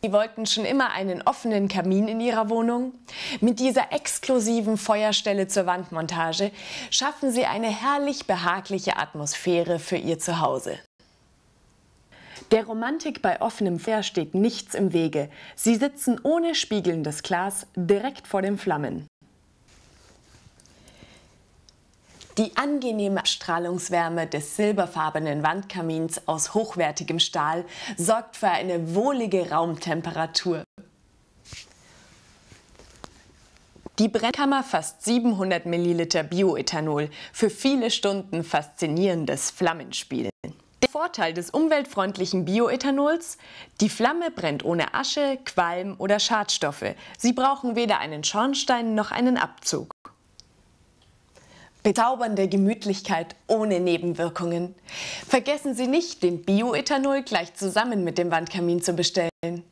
Sie wollten schon immer einen offenen Kamin in Ihrer Wohnung? Mit dieser exklusiven Feuerstelle zur Wandmontage schaffen Sie eine herrlich behagliche Atmosphäre für Ihr Zuhause. Der Romantik bei offenem Feuer steht nichts im Wege. Sie sitzen ohne spiegelndes Glas direkt vor den Flammen. Die angenehme Abstrahlungswärme des silberfarbenen Wandkamins aus hochwertigem Stahl sorgt für eine wohlige Raumtemperatur. Die Brennkammer fasst 700 Milliliter Bioethanol für viele Stunden faszinierendes Flammenspiel. Der Vorteil des umweltfreundlichen Bioethanols: Die Flamme brennt ohne Asche, Qualm oder Schadstoffe. Sie brauchen weder einen Schornstein noch einen Abzug. Bezaubernde Gemütlichkeit ohne Nebenwirkungen. Vergessen Sie nicht, den Bioethanol gleich zusammen mit dem Wandkamin zu bestellen.